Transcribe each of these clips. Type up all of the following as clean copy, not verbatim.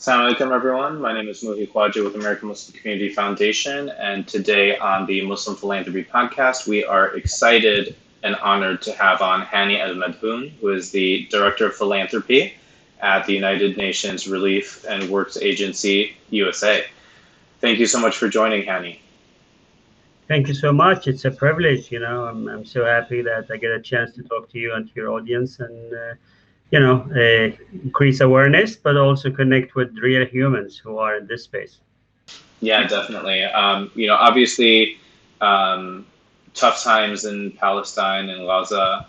Assalamu alaikum, everyone. My name is Muhi Khwaja with American Muslim Community Foundation, and today on the Muslim Philanthropy Podcast, we are excited and honored to have on Hani Almadhoun, who is the Director of Philanthropy at the United Nations Relief and Works Agency, USA. Thank you so much for joining, Hani. Thank you so much. It's a privilege. I'm so happy that I get a chance to talk to you and to your audience and, increase awareness, but also connect with real humans who are in this space. Yeah, definitely. Obviously, um, tough times in Palestine and Gaza,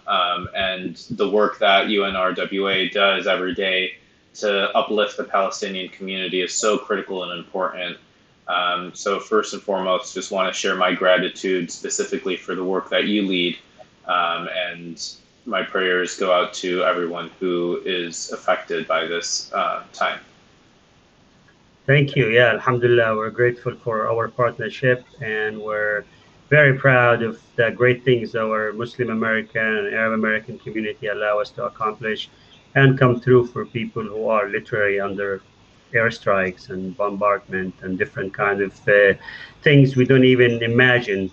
and the work that UNRWA does every day to uplift the Palestinian community is so critical and important. So first and foremost, just want to share my gratitude specifically for the work that you lead, and my prayers go out to everyone who is affected by this time. Thank you. Yeah, Alhamdulillah, we're grateful for our partnership and we're very proud of the great things our Muslim American and Arab American community allow us to accomplish and come through for people who are literally under airstrikes and bombardment and different kind of things we don't even imagine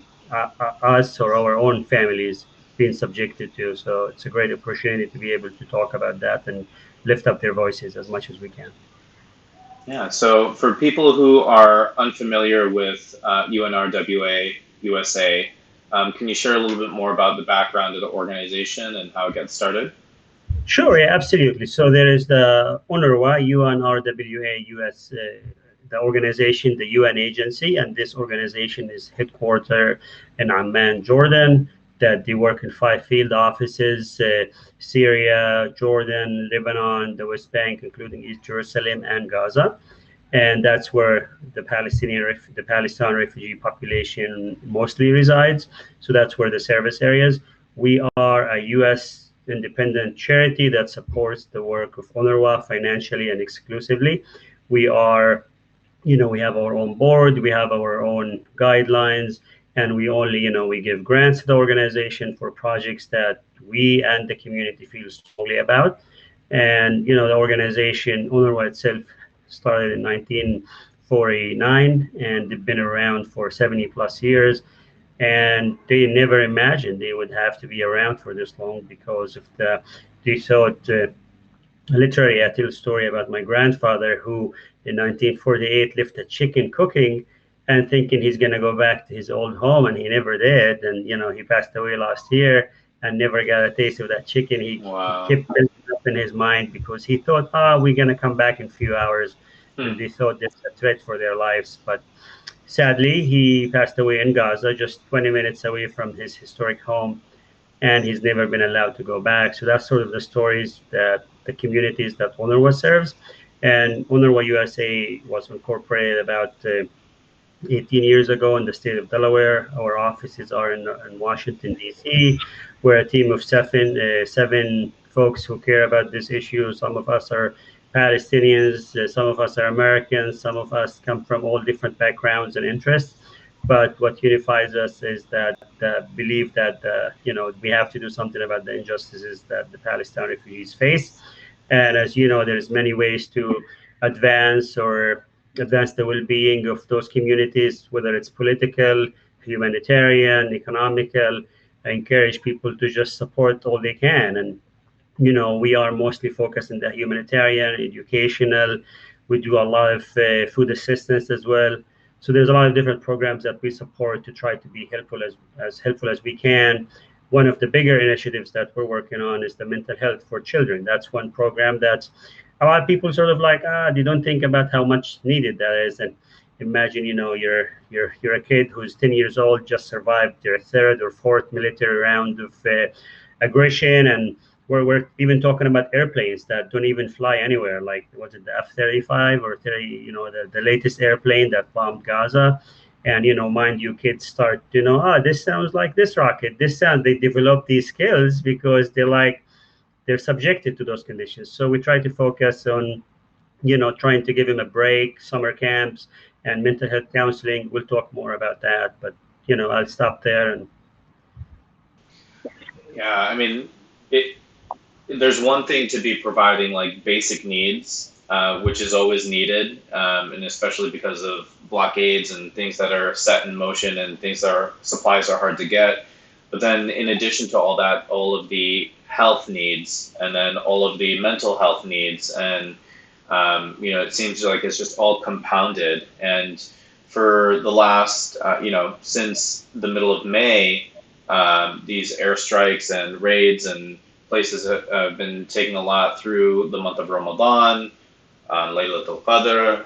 us or our own families being subjected to. So it's a great opportunity to be able to talk about that and lift up their voices as much as we can. Yeah, so for people who are unfamiliar with UNRWA USA, can you share a little bit more about the background of the organization and how it got started? Sure, yeah, absolutely. So there is the UNRWA, UNRWA, US, the organization, the UN agency, and this organization is headquartered in Amman, Jordan. That they work in five field offices: Syria, Jordan, Lebanon, the West Bank, including East Jerusalem and Gaza. And that's where the Palestine refugee population mostly resides. So that's where the service areas. We are a U.S. independent charity that supports the work of UNRWA financially and exclusively. We are, we have our own board, we have our own guidelines, and we only, we give grants to the organization for projects that we and the community feel strongly about. And the organization UNRWA itself started in 1949, and they've been around for 70 plus years. And they never imagined they would have to be around for this long because of they thought literally. I tell a story about my grandfather who in 1948 left a chicken cooking and thinking he's going to go back to his old home, and he never did. And he passed away last year and never got a taste of that chicken. He Wow. kept it up in his mind because he thought, we're going to come back in a few hours, Hmm. and they thought there's a threat for their lives. But sadly, he passed away in Gaza, just 20 minutes away from his historic home, and he's never been allowed to go back. So that's sort of the stories that the communities that UNRWA serves. And UNRWA USA was incorporated about 18 years ago in the state of Delaware. Our offices are in Washington, D.C. We're a team of seven folks who care about this issue. Some of us are Palestinians, some of us are Americans, some of us come from all different backgrounds and interests. But what unifies us is that the belief that we have to do something about the injustices that the Palestinian refugees face. And as you know, there's many ways to advance or advance the well-being of those communities, whether it's political, humanitarian, economical. I encourage people to just support all they can. And we are mostly focused on the humanitarian, educational. We do a lot of food assistance as well. So there's a lot of different programs that we support to try to be helpful as helpful as we can. One of the bigger initiatives that we're working on is the mental health for children. That's one program that a lot of people sort of like they don't think about how much needed that is. And imagine you're a kid who's 10 years old, just survived their third or fourth military round of aggression, and we're even talking about airplanes that don't even fly anywhere. Like, was it the F-35 or 30? The latest airplane that bombed Gaza. And mind you, kids start this sounds like this rocket. This sound. They develop these skills because they're subjected to those conditions. So we try to focus on trying to give them a break, summer camps, and mental health counseling. We'll talk more about that, but I'll stop there. And Yeah, I mean, it, there's one thing to be providing like basic needs, which is always needed, and especially because of blockades and things that are set in motion and things that are supplies are hard to get. But then, in addition to all that, all of the health needs, and then all of the mental health needs, and it seems like it's just all compounded. And for the last, since the middle of May, these airstrikes and raids and places have been taking a lot through the month of Ramadan, Laylatul Qadr,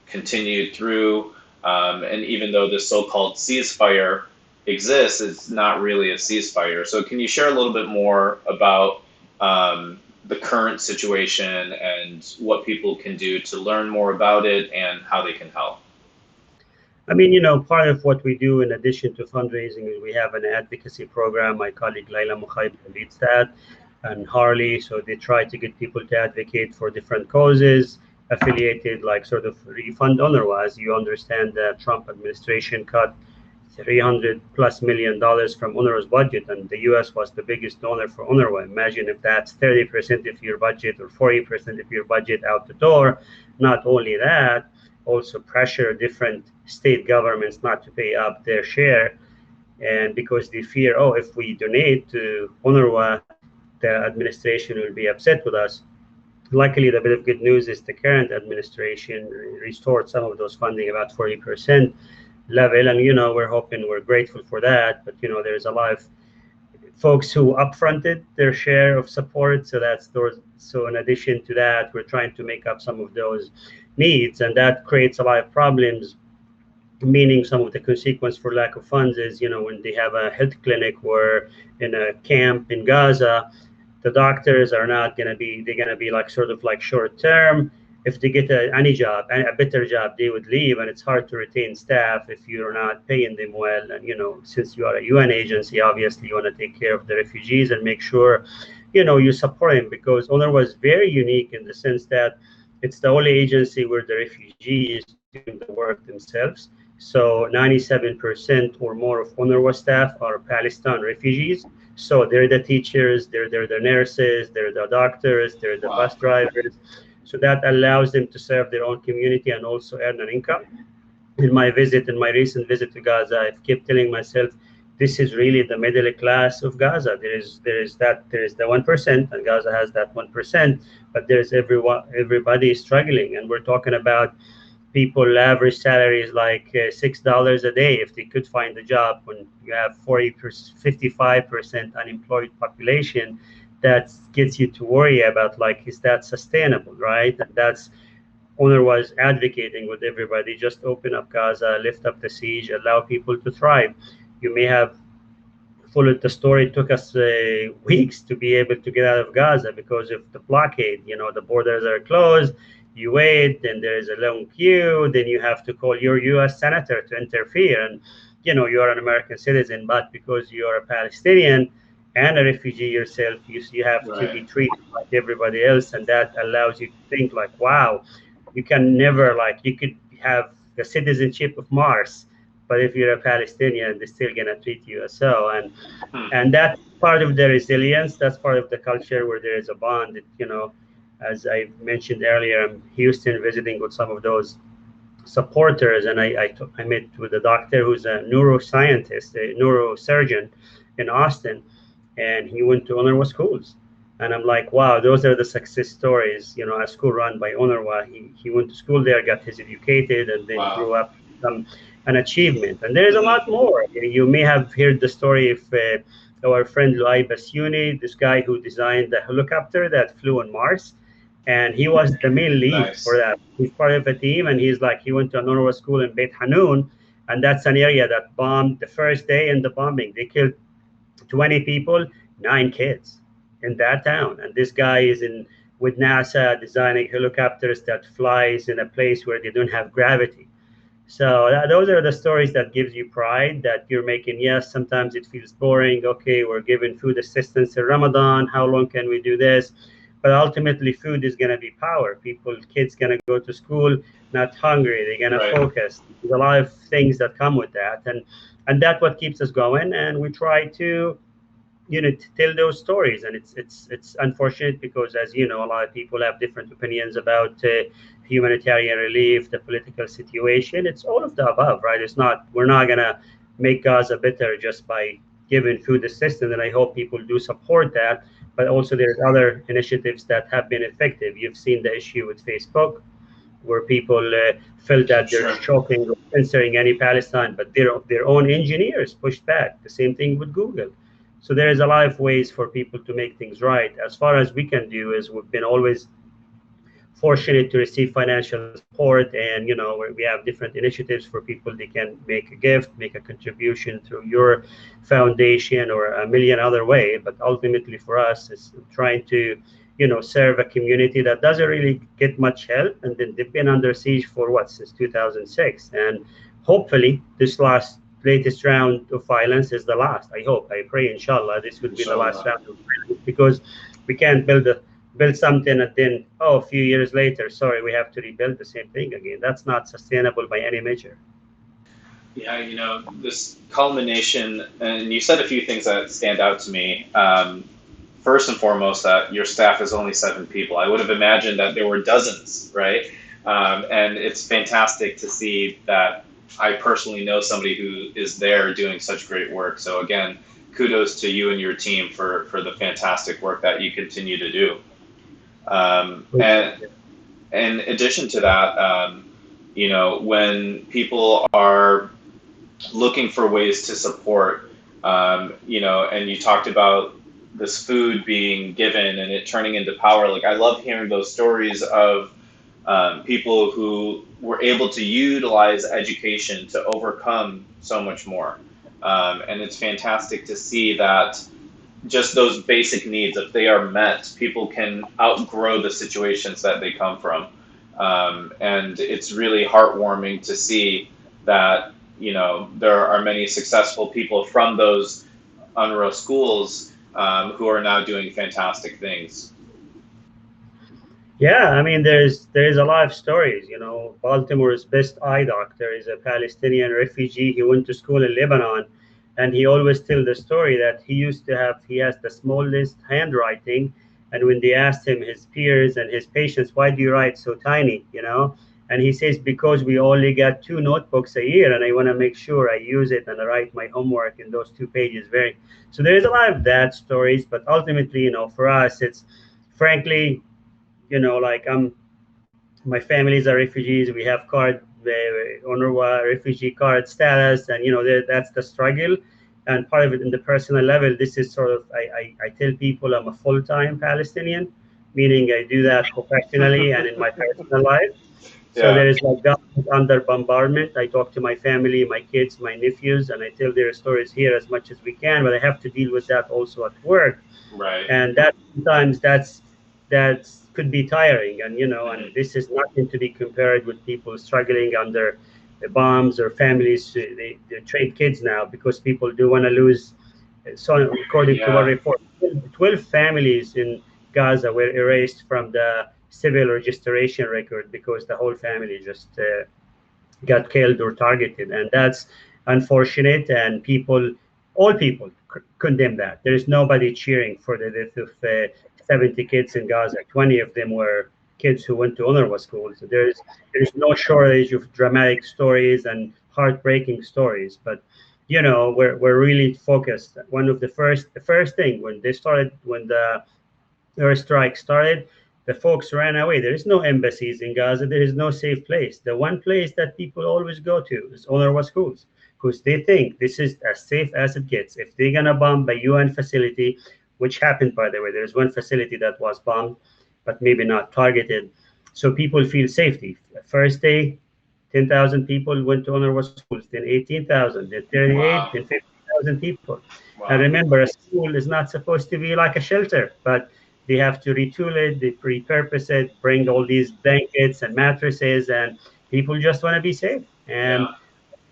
continued through, and even though this so-called ceasefire exists, it's not really a ceasefire. So can you share a little bit more about the current situation and what people can do to learn more about it and how they can help? I mean, part of what we do in addition to fundraising is we have an advocacy program. My colleague Laila Mukhaib leads that, and Harley. So they try to get people to advocate for different causes affiliated, like sort of refund UNRWA. As you understand, the Trump administration cut 300 plus million dollars from UNRWA's budget, and the U.S. was the biggest donor for UNRWA. Imagine if that's 30% of your budget or 40% of your budget out the door. Not only that, also pressure different state governments not to pay up their share, and because they fear, oh, if we donate to UNRWA, the administration will be upset with us. Luckily, the bit of good news is the current administration restored some of those funding, about 40% level, and we're hoping, we're grateful for that. But there's a lot of folks who upfronted their share of support, so that's those. So in addition to that, we're trying to make up some of those needs, and that creates a lot of problems. Meaning, some of the consequence for lack of funds is, when they have a health clinic or in a camp in Gaza, the doctors are not going to be, they're going to be like sort of like short term. If they get any job, a better job, they would leave, and it's hard to retain staff if you're not paying them well. And since you are a UN agency, obviously you want to take care of the refugees and make sure you support them, because UNRWA was very unique in the sense that it's the only agency where the refugees doing the work themselves. So 97% or more of UNRWA staff are Palestine refugees. So they're the teachers, they're the nurses, they're the doctors, they're the Wow. bus drivers. So that allows them to serve their own community and also earn an income. In my recent visit to Gaza, I've kept telling myself, this is really the middle class of Gaza. There is the 1%, and Gaza has that 1%, but there's everybody is struggling, and we're talking about people average salary is like $6 a day if they could find a job. When you have 55% unemployed population, that gets you to worry about, like, is that sustainable, right? And that's UNRWA was advocating with everybody: just open up Gaza, lift up the siege, allow people to thrive. You may have followed the story. It took us weeks to be able to get out of Gaza because of the blockade. The borders are closed. You wait, then there is a long queue. Then you have to call your U.S. senator to interfere. And you are an American citizen, but because you are a Palestinian and a refugee yourself, you have to be Right. treated like everybody else, and that allows you to think like, wow, you can never, like, you could have the citizenship of Mars, but if you're a Palestinian, they're still gonna treat you as so. Hmm. And that's part of the resilience. That's part of the culture where there is a bond. As I mentioned earlier, I'm Houston visiting with some of those supporters, and I met with a doctor who's a neuroscientist, a neurosurgeon in Austin, and he went to UNRWA schools. And I'm like, wow, those are the success stories. A school run by UNRWA. He went to school there, got his educated, and then Wow. grew up to become an achievement. And there is a Hmm. lot more. You may have heard the story of our friend Luay Basuni, this guy who designed the helicopter that flew on Mars, and he was the main lead for Nice. that. He's part of a team, and he went to a Norway school in Beit Hanun, and that's an area that bombed the first day in the bombing. They killed 20 people, 9 kids in that town, and this guy is in with NASA designing helicopters that flies in a place where they don't have gravity. So those are the stories that gives you pride that you're making. Yes, sometimes it feels boring. Okay, we're giving food assistance in Ramadan. How long can we do this? But ultimately, food is going to be power. Kids going to go to school not hungry. They're going to Right. focus. There's a lot of things that come with that, and that's what keeps us going. And we try to to tell those stories. And it's unfortunate because, as you know, a lot of people have different opinions about humanitarian relief, the political situation. It's all of the above, right? It's not We're not gonna make Gaza better just by giving food assistance, and I hope people do support that. But also there's other initiatives that have been effective. You've seen the issue with Facebook, where people felt that they're Sure. shocking or censoring any Palestine, but their own engineers pushed back. The same thing with Google. So there is a lot of ways for people to make things right. As far as we can do is we've been always fortunate to receive financial support, and we have different initiatives for people. They can make a gift, make a contribution through your foundation or a million other way. But ultimately for us is trying to serve a community that doesn't really get much help, and then they've been under siege for what, since 2006. And hopefully this latest round of violence is the last. I hope, I pray, inshallah, this would be the last Inshallah. round of violence, because we can't build something and then, a few years later, sorry, we have to rebuild the same thing again. That's not sustainable by any measure. Yeah, this culmination, and you said a few things that stand out to me. First and foremost, that your staff is only 7 people. I would have imagined that there were dozens, right? And it's fantastic to see that I personally know somebody who is there doing such great work. So again, kudos to you and your team for the fantastic work that you continue to do. And in addition to that, when people are looking for ways to support, and you talked about this food being given and it turning into power. Like, I love hearing those stories of people who were able to utilize education to overcome so much more. And it's fantastic to see that just those basic needs, if they are met, people can outgrow the situations that they come from. And it's really heartwarming to see that, there are many successful people from those UNRWA schools who are now doing fantastic things. Yeah, I mean, there's a lot of stories. Baltimore's best eye doctor is a Palestinian refugee. He went to school in Lebanon, and he always tells the story that he has the smallest handwriting, and when they asked him, his peers and his patients, why do you write so tiny? And he says, because we only got 2 notebooks a year, and I want to make sure I use it and I write my homework in those 2 pages. Very So there is a lot of that stories, but ultimately, for us, it's frankly, like, my families are refugees. We have UNRWA refugee card status, and that's the struggle. And part of it, in the personal level, this is sort of, I tell people I'm a full-time Palestinian, meaning I do that professionally and in my personal life. So Yeah, there is, like, God under bombardment. I talk to my family, my kids, my nephews, and I tell their stories here as much as we can. But I have to deal with that also at work, right. and that sometimes that could be tiring. And and Hmm. this is nothing to be compared with people struggling under the bombs, or families, they trade kids now because people do want to lose. So according to one Yeah, report, 12 families in Gaza were erased from the civil registration record because the whole family just got killed or targeted, and that's unfortunate. And all people condemn that. There is nobody cheering for the death of 70 kids in Gaza. 20 of them were kids who went to UNRWA schools. So there is no shortage of dramatic stories and heartbreaking stories. But we're really focused. One of the first thing when the airstrike started, the folks ran away. There is no embassies in Gaza. There is no safe place. The one place that people always go to is UNRWA schools, because they think this is as safe as it gets. If they're gonna bomb a UN facility, which happened, by the way, there's one facility that was bombed, but maybe not targeted. So people feel safety. First day, 10,000 people went to UNRWA schools, then 18,000, then 38, wow, then 50,000 people. And wow. remember, a school is not supposed to be like a shelter, but they have to retool it, they repurpose it, bring all these blankets and mattresses, and people just want to be safe. Yeah, And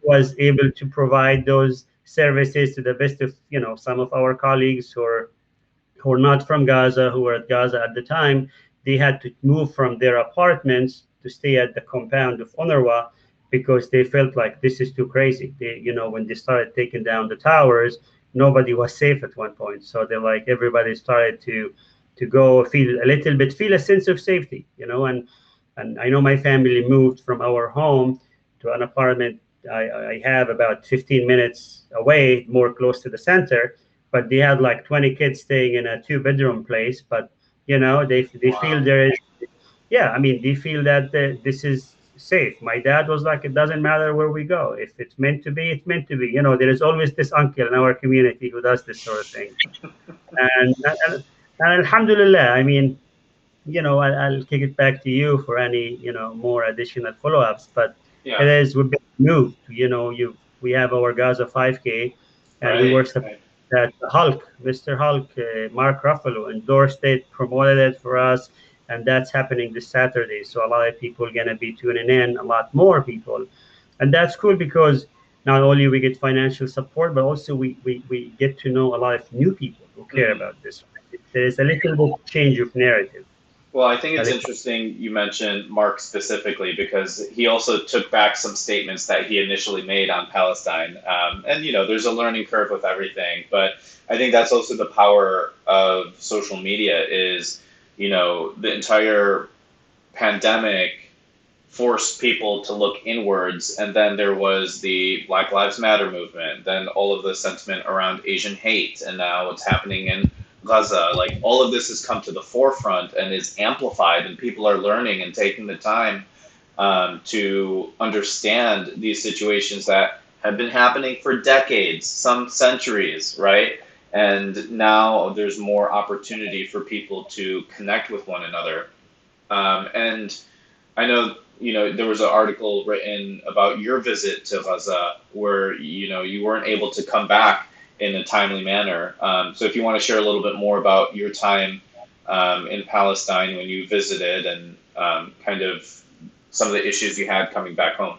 was able to provide those services to the best of some of our colleagues who are not from Gaza, who were at Gaza at the time. They had to move from their apartments to stay at the compound of UNRWA because they felt like this is too crazy. When they started taking down the towers, nobody was safe at one point. So they like everybody started to go feel a little bit, feel a sense of safety, and I know my family moved from our home to an apartment I have about 15 minutes away, more close to the center. But they had like 20 kids staying in a two-bedroom place. But they feel Wow. there is, yeah. I mean, they feel that this is safe. My dad was like, it doesn't matter where we go. If it's meant to be, it's meant to be. There is always this uncle in our community who does this sort of thing. And alhamdulillah, I mean, I'll kick it back to you for any, more additional follow-ups. But it Yeah. is, we've been moved. We have our Gaza 5K, and we were Right. supposed Right. that Hulk, Mr. Hulk, Mark Ruffalo endorsed it, promoted it for us, and that's happening this Saturday. So a lot of people are gonna be tuning in, a lot more people, and that's cool because not only we get financial support, but also we get to know a lot of new people who care Hmm. about this. There is a little bit change of narrative. Well, I think A it's little. interesting you mentioned Mark specifically because he also took back some statements that he initially made on Palestine. And, there's a learning curve with everything. But I think that's also the power of social media is, the entire pandemic forced people to look inwards. And then there was the Black Lives Matter movement, then all of the sentiment around Asian hate, and now what's happening in Gaza. Like all of this has come to the forefront and is amplified, and people are learning and taking the time to understand these situations that have been happening for decades, some centuries, right? And now there's more opportunity for people to connect with one another. And I know, there was an article written about your visit to Gaza where, you weren't able to come back in a timely manner. So if you want to share a little bit more about your time in Palestine when you visited and kind of some of the issues you had coming back home.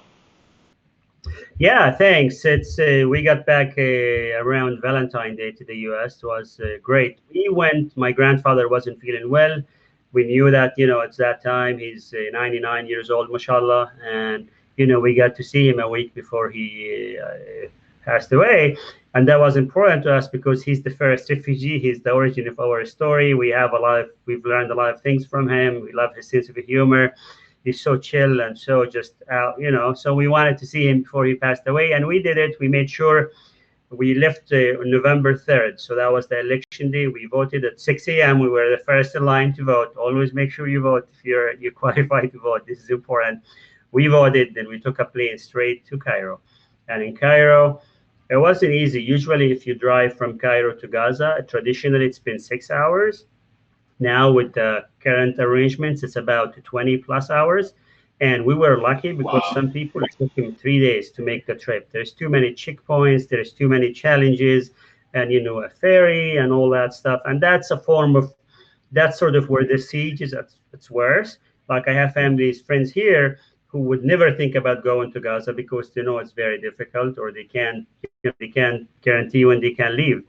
Yeah, thanks. It's We got back around Valentine Day to the U.S. It was great. We went. My grandfather wasn't feeling well. We knew that it's that time. He's 99 years old, mashallah, and we got to see him a week before he passed away, and that was important to us because he's the first refugee. He's the origin of our story. We've learned a lot of things from him. We love his sense of humor. He's so chill and so just out, So we wanted to see him before he passed away, and we did it. We made sure we left November 3rd. So that was the election day. We voted at 6 a.m. We were the first in line to vote. Always make sure you vote if you qualify to vote. This is important. We voted, then we took a plane straight to Cairo. And in Cairo, it wasn't easy. Usually, if you drive from Cairo to Gaza, traditionally it's been 6 hours. Now, with the current arrangements, it's about 20 plus hours. And we were lucky because Wow. some people it took them 3 days to make the trip. There's too many checkpoints, there's too many challenges, and a ferry and all that stuff. And that's sort of where the siege is at its worst. Like I have families, friends here who would never think about going to Gaza because they know it's very difficult or they can't guarantee when they can leave.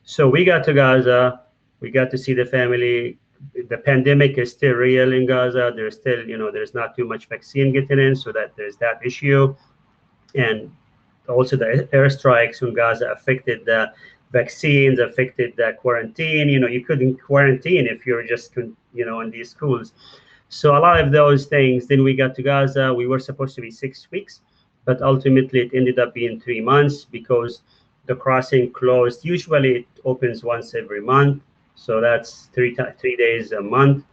So we got to Gaza. We got to see the family. The pandemic is still real in Gaza. There's still, there's not too much vaccine getting in, so that there's that issue. And also the airstrikes in Gaza affected the vaccines, affected the quarantine. You couldn't quarantine if you're just, in these schools. So a lot of those things. Then we got to Gaza. We were supposed to be 6 weeks, but ultimately it ended up being 3 months because the crossing closed. Usually it opens once every month, so that's 3 days a month.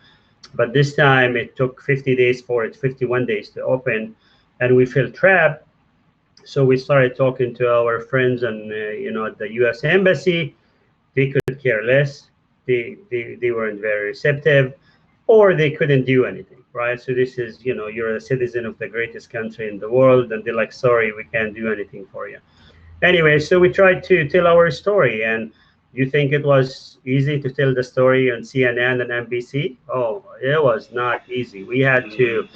But this time it took 50 days for it, 51 days to open, and we felt trapped. So we started talking to our friends and at the U.S. embassy. They could care less. They weren't very receptive, or they couldn't do anything, right? So this is, you're a citizen of the greatest country in the world, and they're like, sorry, we can't do anything for you. Anyway, so we tried to tell our story, and you think it was easy to tell the story on CNN and NBC? Oh, it was not easy. We had Hmm. to,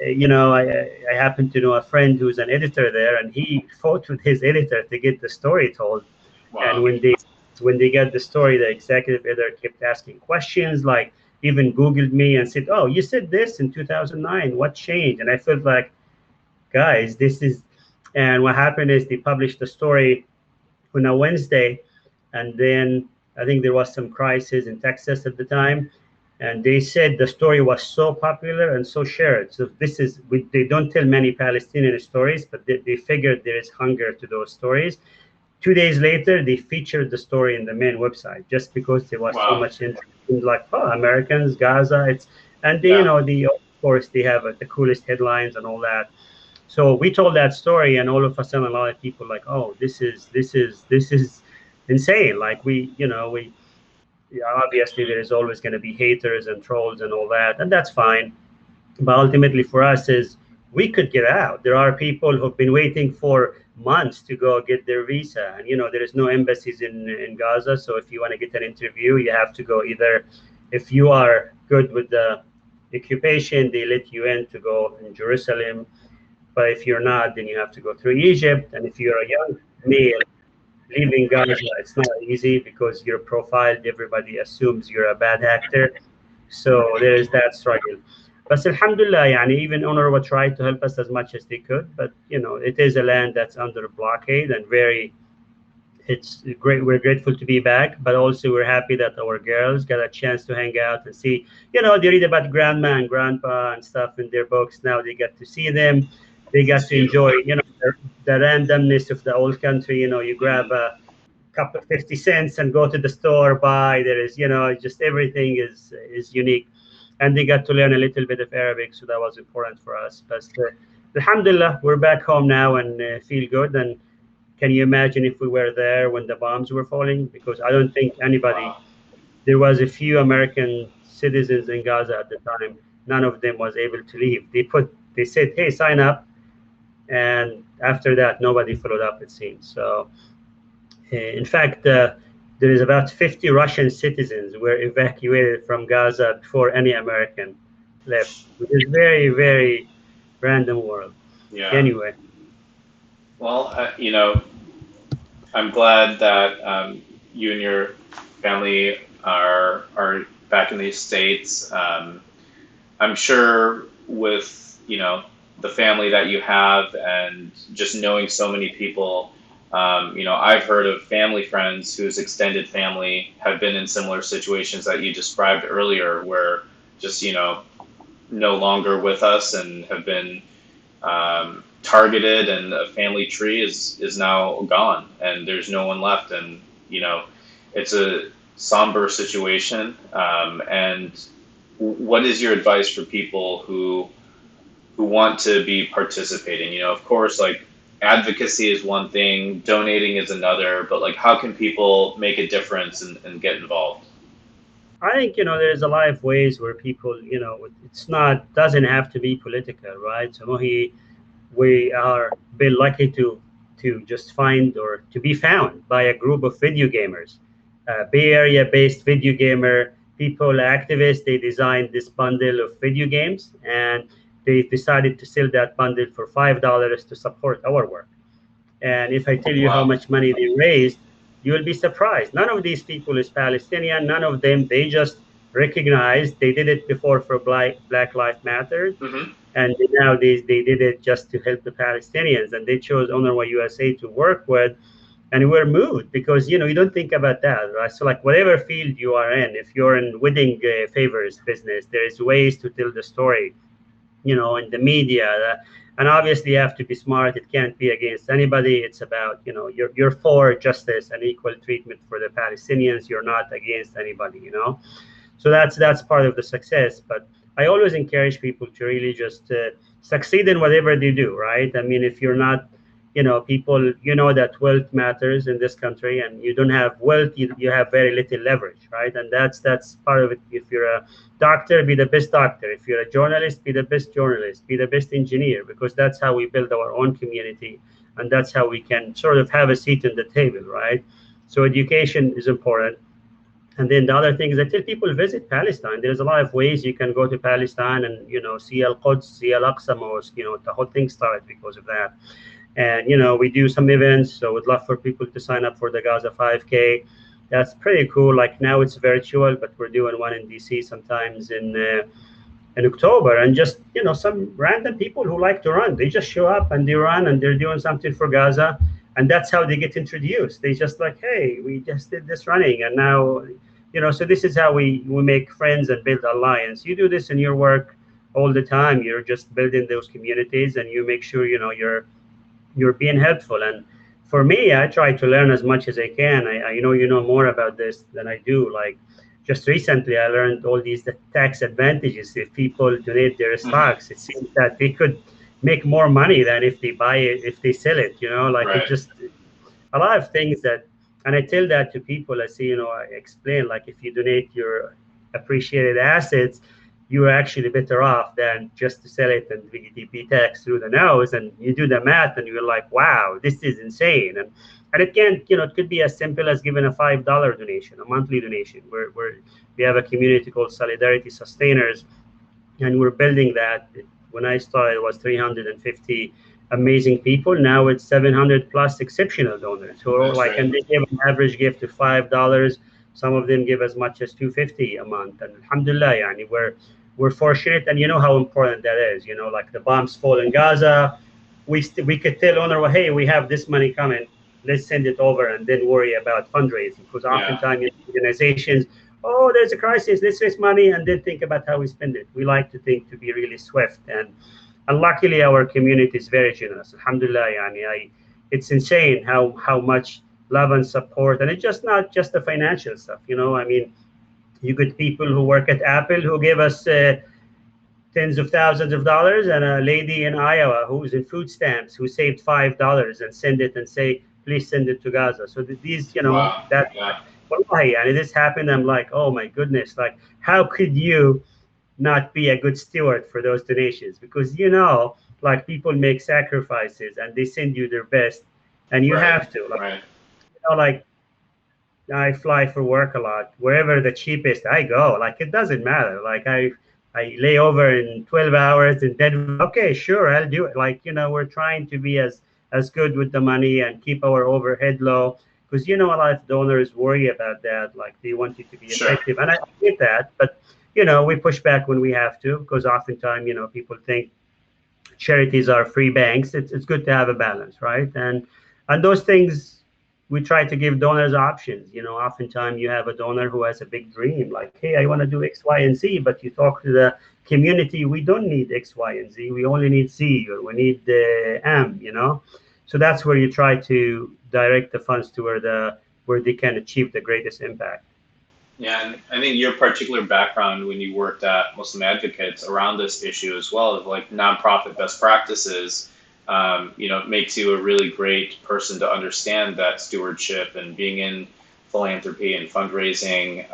I happen to know a friend who's an editor there, and he fought with his editor to get the story told. And Wow. when they got the story, the executive editor kept asking questions, like even Googled me and said, "Oh, you said this in 2009. What changed?" And I felt like, guys, this is. And what happened is they published the story on a Wednesday, And then I think there was some crisis in Texas at the time, and they said the story was so popular and so shared. So this is they don't tell many Palestinian stories, but they figured there is hunger to those stories. 2 days later, they featured the story in the main website just because there was so Wow. much interest in, like, oh, Americans, Gaza. It's and they, Yeah. of course they have the coolest headlines and all that. So we told that story, and all of a sudden, a lot of people like, oh, this is insane. Like we yeah, obviously there is always going to be haters and trolls and all that, and that's fine. But ultimately, for us, is we could get out. There are people who've been waiting for months to go get their visa, and there is no embassies in Gaza. So if you want to get an interview, you have to go either, if you are good with the occupation, they let you in to go in Jerusalem. But if you're not, then you have to go through Egypt. And if you're a young male leaving Gaza, it's not easy because you're profiled. Everybody assumes you're a bad actor. So there is that struggle. But Alhamdulillah, yani, even UNRWA tried to help us as much as they could. But it is a land that's under blockade and very. It's great. We're grateful to be back, but also we're happy that our girls got a chance to hang out and see. They read about grandma and grandpa and stuff in their books. Now they get to see them. They got It's to enjoy, beautiful. the randomness of the old country. You grab Hmm. a cup of 50 cents and go to the store, buy. There is, just everything is unique. And they got to learn a little bit of Arabic, so that was important for us. But Alhamdulillah, we're back home now and feel good. And can you imagine if we were there when the bombs were falling? Because I don't think anybody, Wow. there was a few American citizens in Gaza at the time. None of them was able to leave. They said, hey, sign up. And after that, nobody followed up, it seems. So, in fact, there is about 50 Russian citizens were evacuated from Gaza before any American left, which is very, very random world. Yeah. Anyway, Well, I'm glad that you and your family are back in the States. I'm sure with the family that you have and just knowing so many people, I've heard of family friends whose extended family have been in similar situations that you described earlier, where just no longer with us and have been targeted, and the family tree is now gone, and there's no one left, and it's a somber situation. And what is your advice for people who want to be participating? Of course, like advocacy is one thing, donating is another, but like how can people make a difference and get involved? I think there's a lot of ways where people, it's not doesn't have to be political, right? So we are been lucky to just find or to be found by a group of video gamers, Bay Area based video gamer people, activists. They designed this bundle of video games, and they decided to sell that bundle for $5 to support our work. And if I tell you how Wow. much money they raised, you will be surprised. None of these people is Palestinian. None of them. They just recognized they did it before for Black Lives Matter, Hmm. and now they did it just to help the Palestinians. And they chose UNRWA USA to work with, and we're moved because you don't think about that, right? So like whatever field you are in, if you're in wedding favors business, there is ways to tell the story, in the media. And obviously, you have to be smart. It can't be against anybody. It's about, you're for justice and equal treatment for the Palestinians. You're not against anybody. So that's part of the success. But I always encourage people to really just succeed in whatever they do, right? I mean, if you're not, people, that wealth matters in this country, and you don't have wealth, you have very little leverage, right? And that's part of it. If you're a doctor, be the best doctor. If you're a journalist, be the best journalist. Be the best engineer, because that's how we build our own community, and that's how we can sort of have a seat in the table, right? So education is important. And then the other thing is I tell people visit Palestine. There's a lot of ways you can go to Palestine and see Al Quds, see Al Aqsa Mosque. The whole thing started because of that. And we do some events. So we'd love for people to sign up for the Gaza 5K. That's pretty cool. Like now it's virtual, but we're doing one in DC sometimes in October. And just some random people who like to run. They just show up and they run and they're doing something for Gaza. and that's how they get introduced. They just like, hey, we just did this running, and now, so this is how we make friends and build alliance. You do this in your work all the time. You're just building those communities, and you make sure you're being helpful. And for me, I try to learn as much as I can. I know you know more about this than I do. Like just recently, I learned all these tax advantages. If people donate their Hmm. stocks, it seems that they could make more money than if they buy it, if they sell it. Like it Right. just a lot of things that, and I tell that to people. I say, I explain like if you donate your appreciated assets, you are actually better off than just to sell it and VDP tax through the nose. And you do the math, and you're like, wow, this is insane. And it can, it could be as simple as giving a $5 donation, a monthly donation. Where we have a community called Solidarity Sustainers, and we're building that. When I started, it was 350 amazing people. Now it's 700 plus exceptional donors who are That's like, great. and they give an average gift of $5. Some of them give as much as 250 a month. And alhamdulillah, yani we're fortunate, and you know how important that is. Like the bombs fall in Gaza, we could tell UNRWA, hey, we have this money coming, let's send it over, and then worry about fundraising. Because Yeah. oftentimes organizations, oh, there's a crisis, let's raise money, and then think about how we spend it. We like to think to be really swift, and luckily our community is very generous. Alhamdulillah, yani it's insane how much love and support, and it's just not just the financial stuff. I mean, you get people who work at Apple who give us tens of thousands of dollars, and a lady in Iowa who's in food stamps who saved $5 and send it and say, please send it to Gaza. So these, Wow. that, Yeah. wallahi, and this happened. I'm like, oh my goodness, like how could you not be a good steward for those donations? Because like people make sacrifices and they send you their best, and you Right. have to Right. like I fly for work a lot. Wherever the cheapest I go, like it doesn't matter. Like I lay over in 12 hours in Denver. Okay, sure, I'll do it. Like, we're trying to be as good with the money and keep our overhead low, because a lot of donors worry about that. Like they want you to be Sure. effective, and I get that, but we push back when we have to, because oftentimes people think charities are free banks. It's good to have a balance, right? And those things, we try to give donors options. Oftentimes you have a donor who has a big dream, like, hey, I want to do X, Y, and Z, but you talk to the community, we don't need X, Y, and Z. We only need C, or we need the M. So that's where you try to direct the funds to where they can achieve the greatest impact. Yeah, and I think your particular background when you worked at Muslim Advocates around this issue as well, of like nonprofit best practices, makes you a really great person to understand that stewardship and being in philanthropy and fundraising.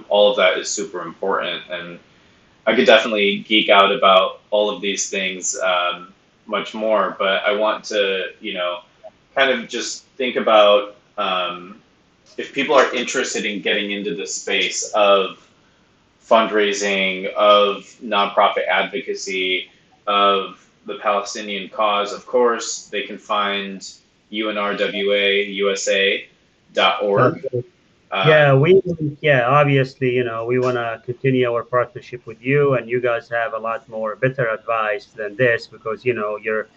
All of that is super important. And I could definitely geek out about all of these things much more, but I want to, kind of just think about if people are interested in getting into the space of fundraising, of nonprofit advocacy, of the Palestinian cause, of course, they can find UNRWAUSA.org. Okay. Uh, Yeah, obviously, we want to continue our partnership with you, and you guys have a lot more better advice than this, because you're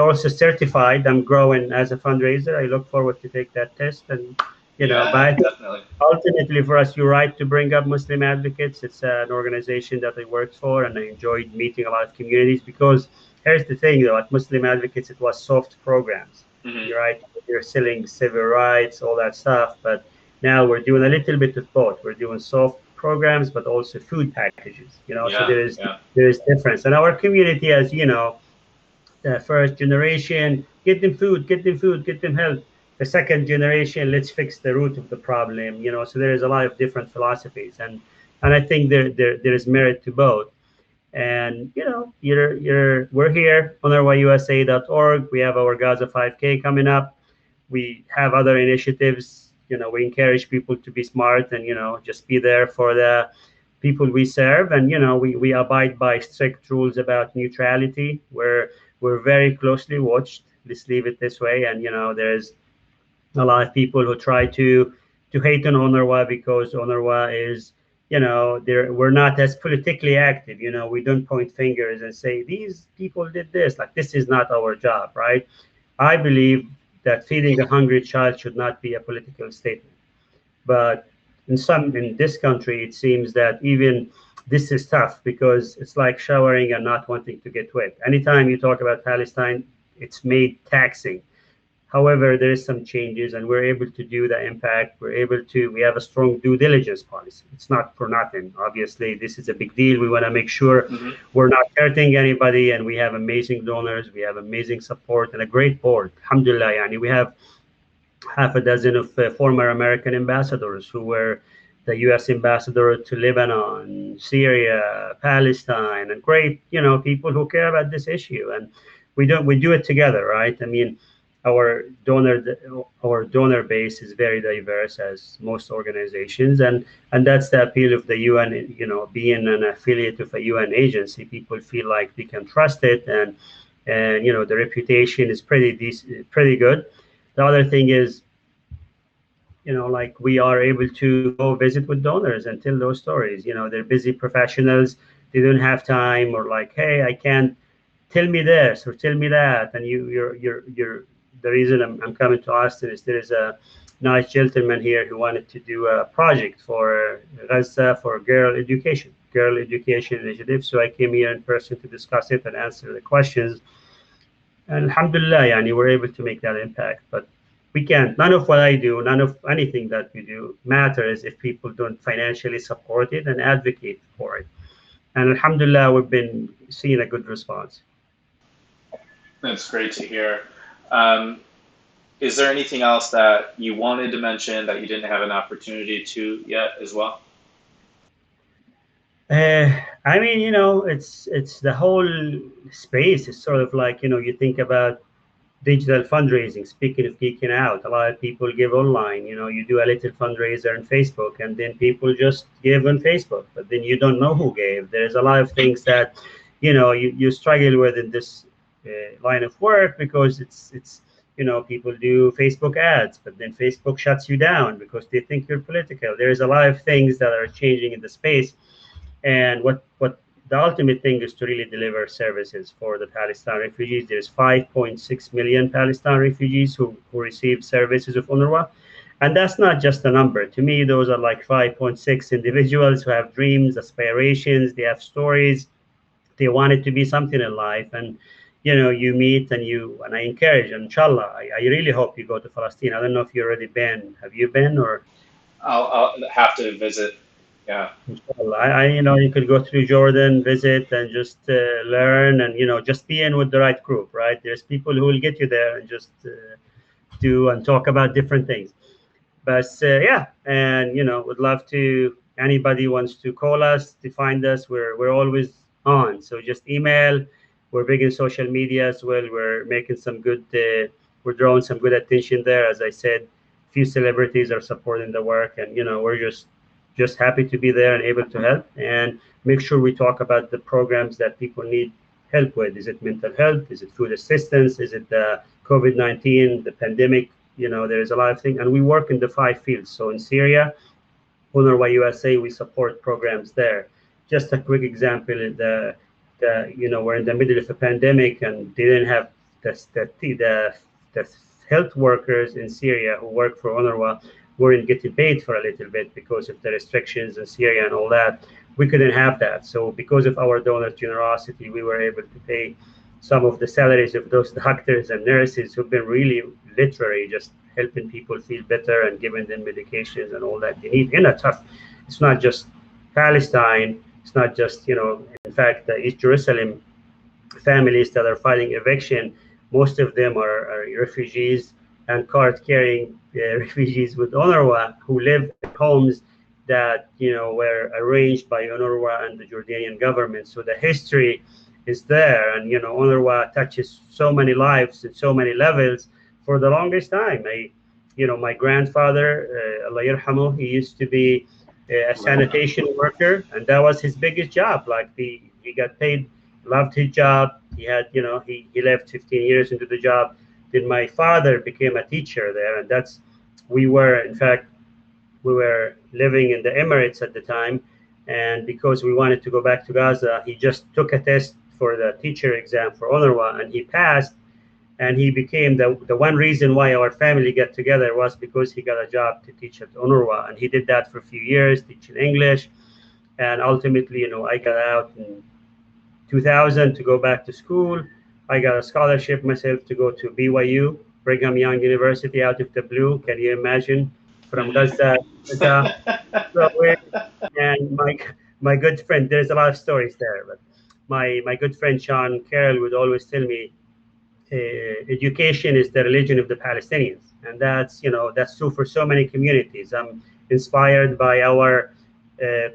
also certified. I'm growing as a fundraiser. I look forward to take that test, and but yeah, I think definitely. ultimately for us, you're right to bring up Muslim Advocates. It's an organization that I worked for, and I enjoyed meeting a lot of communities, because here's the thing, though, at Muslim Advocates, it was soft programs. Hmm. You're right. You're selling civil rights, all that stuff, but now we're doing a little bit of both. We're doing soft programs, but also food packages. So Yeah, there is yeah, there is difference. And our community, as the first generation, get them food, get them food, get them help. The second generation, let's fix the root of the problem. So there is a lot of different philosophies, and I think there is merit to both. And we're here on UNRWAUSA.org. We have our Gaza 5K coming up. We have other initiatives. We encourage people to be smart, and just be there for the people we serve. And we abide by strict rules about neutrality. We're very closely watched. Let's leave it this way. And there's a lot of people who try to hate on UNRWA, because UNRWA is, we're not as politically active. We don't point fingers and say these people did this. Like, this is not our job, right? I believe that feeding a hungry child should not be a political statement. But in this country, it seems that even this is tough because it's like showering and not wanting to get wet. Anytime you talk about Palestine, it's made taxing. However, there is some changes, and we're able to do the impact. We have a strong due diligence policy. It's not for nothing. Obviously, this is a big deal. We want to make sure Hmm. we're not hurting anybody, and we have amazing donors. We have amazing support and a great board. Alhamdulillah, yani we have half a dozen of former American ambassadors who were the U.S. ambassador to Lebanon, Syria, Palestine, and great, people who care about this issue. And we do it together, right? I mean, our donor our donor base is very diverse, as most organizations, and that's the appeal of the UN. Being an affiliate of a UN agency, people feel like they can trust it, and the reputation is pretty decent, pretty good. The other thing is, like we are able to go visit with donors and tell those stories. They're busy professionals, they don't have time, or like, hey, I can't, tell me this or tell me that. And you're the reason I'm coming to Austin is there is a nice gentleman here who wanted to do a project for Gaza for girl education initiative. So I came here in person to discuss it and answer the questions. And alhamdulillah, yani, we're able to make that impact. But we can't, none of what I do, none of anything that we do matters if people don't financially support it and advocate for it. And alhamdulillah, we've been seeing a good response. That's great to hear. Um, is there anything else that you wanted to mention that you didn't have an opportunity to yet as well? I mean, it's the whole space is sort of like, you think about digital fundraising. Speaking of geeking out, a lot of people give online. You do a little fundraiser on Facebook, and then people just give on Facebook, but then you don't know who gave. There's a lot of things that you struggle with in this line of work, because it's people do Facebook ads, but then Facebook shuts you down because they think you're political. There's a lot of things that are changing in the space, and what the ultimate thing is to really deliver services for the Palestine refugees. There's 5.6 million Palestine refugees who receive services of UNRWA. And that's not just a number. To me, those are like 5.6 individuals who have dreams, aspirations, they have stories, they want it to be something in life. And you meet, and I encourage, inshallah, I really hope you go to Palestine. I don't know if you've already been. Have you been? Or I'll have to visit. Yeah. inshallah, you could go through Jordan, visit, and just learn, and just be in with the right group, right? There's people who will get you there and just do and talk about different things. But yeah, and would love to. Anybody wants to call us to find us, we're always on. So just email. We're big in social media as well. We're making some good. We're drawing some good attention there. As I said, few celebrities are supporting the work, and we're just happy to be there and able to help and make sure we talk about the programs that people need help with. Is it mental health? Is it food assistance? Is it the COVID-19, the pandemic? There's a lot of things, and we work in the 5 fields. So in Syria, UNRWA USA, we support programs there. Just a quick example: we're in the middle of a pandemic, and they didn't have the health workers in Syria who work for UNRWA weren't getting paid for a little bit because of the restrictions in Syria and all that. We couldn't have that. So because of our donors' generosity, we were able to pay some of the salaries of those doctors and nurses who've been really literally just helping people feel better and giving them medications and all that they need in a tough. It's not just Palestine. It's not just In fact, the East Jerusalem families that are fighting eviction, most of them are refugees and card-carrying refugees with UNRWA who live in homes that were arranged by UNRWA and the Jordanian government. So the history is there, and UNRWA touches so many lives at so many levels for the longest time. My grandfather, Allah yarhamu, he used to be a sanitation worker, and that was his biggest job. Like he got paid, loved his job. He had, he left 15 years into the job. Then my father became a teacher there, and in fact, we were living in the Emirates at the time, and because we wanted to go back to Gaza, he just took a test for the teacher exam for UNRWA, and he passed. and he became the one reason why our family got together was because he got a job to teach at UNRWA, and he did that for a few years, teaching English, and ultimately, I got out in 2000 to go back to school. I got a scholarship myself to go to BYU, Brigham Young University, out of the blue. Can you imagine? From Gaza, Africa. So and my good friend, there's a lot of stories there, but my good friend Sean Carroll would always tell me, education is the religion of the Palestinians, and that's true for so many communities. I'm inspired by our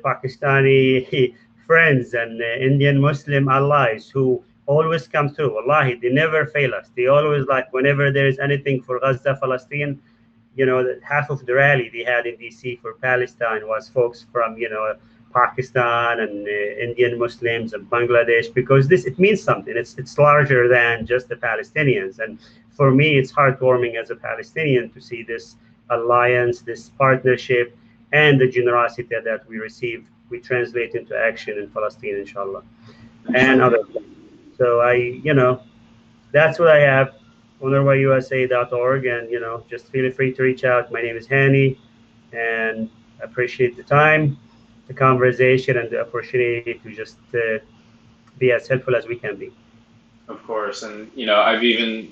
Pakistani friends and Indian Muslim allies who always come through. Wallahi, they never fail us. They always, like, whenever there is anything for Gaza, Palestine, that half of the rally they had in DC for Palestine was folks from, Pakistan and Indian Muslims and Bangladesh, because this it means something. It's larger than just the Palestinians, and for me, it's heartwarming as a Palestinian to see this alliance, this partnership, and the generosity that we receive. We translate into action in Palestine, inshallah, and other Inshallah. places. So that's what I have. UNRWAUSA.org, and just feel free to reach out. My name is Hani, and I appreciate the time, the conversation, and the opportunity to just be as helpful as we can be. Of course, and I've even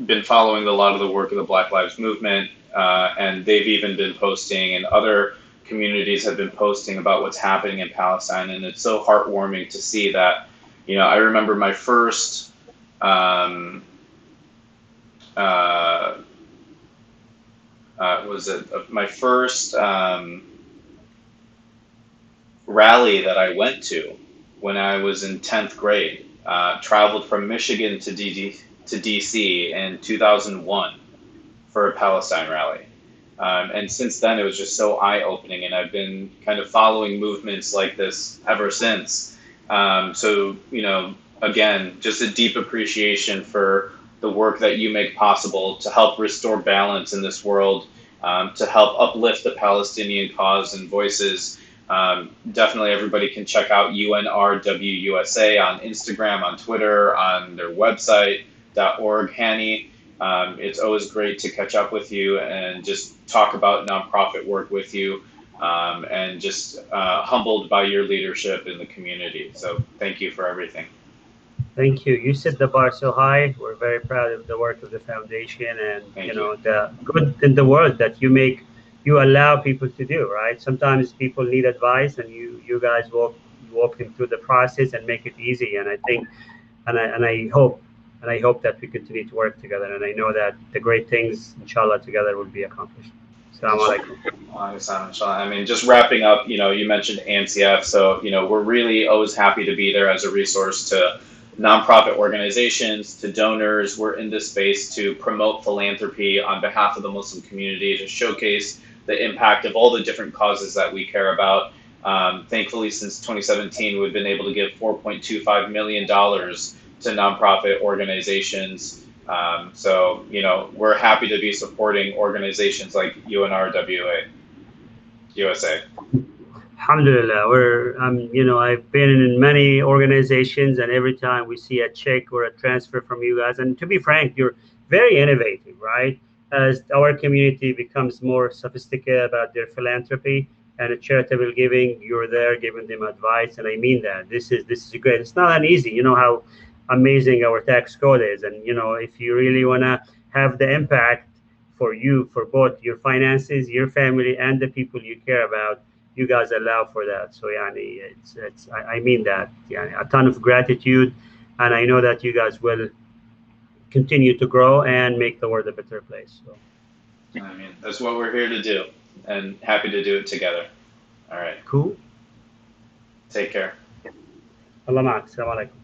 been following a lot of the work of the Black Lives Movement, and they've even been posting, and other communities have been posting about what's happening in Palestine, and it's so heartwarming to see that. I remember my first uh, was it my first rally that I went to when I was in 10th grade. Traveled from Michigan to DC in 2001 for a Palestine rally. And since then, it was just so eye opening, and I've been kind of following movements like this ever since. So, again, just a deep appreciation for the work that you make possible to help restore balance in this world, to help uplift the Palestinian cause and voices. Definitely, everybody can check out UNRWUSA on Instagram, on Twitter, on their website, .org, Hani. It's always great to catch up with you and just talk about nonprofit work with you, and just humbled by your leadership in the community. So thank you for everything. Thank you. You set the bar so high. We're very proud of the work of the foundation, and Thank you. the good in the world that you allow people to do. Right. Sometimes people need advice, and you guys walk them through the process and make it easy. And I think, and I hope that we continue to work together. And I know that the great things, inshallah, together will be accomplished. Assalamu Inshallah. alaikum. I mean, just wrapping up, you mentioned ANCF, so we're really always happy to be there as a resource to nonprofit organizations, to donors. We're in this space to promote philanthropy on behalf of the Muslim community, to showcase the impact of all the different causes that we care about. Thankfully, since 2017, we've been able to give $4.25 million to nonprofit organizations. So, we're happy to be supporting organizations like UNRWA, USA. Alhamdulillah, I've been in many organizations, and every time we see a check or a transfer from you guys, and to be frank, you're very innovative, right? As our community becomes more sophisticated about their philanthropy and charitable giving, you're there giving them advice, and I mean that. This is great. It's not an easy. You know how amazing our tax code is, and if you really wanna have the impact for you, for both your finances, your family, and the people you care about, you guys allow for that. So yani, I mean that. Yani, a ton of gratitude, and I know that you guys will continue to grow and make the world a better place. So I mean, that's what we're here to do, and happy to do it together. All right. cool. Take care. Allah ma'ak. Assalamu alaikum.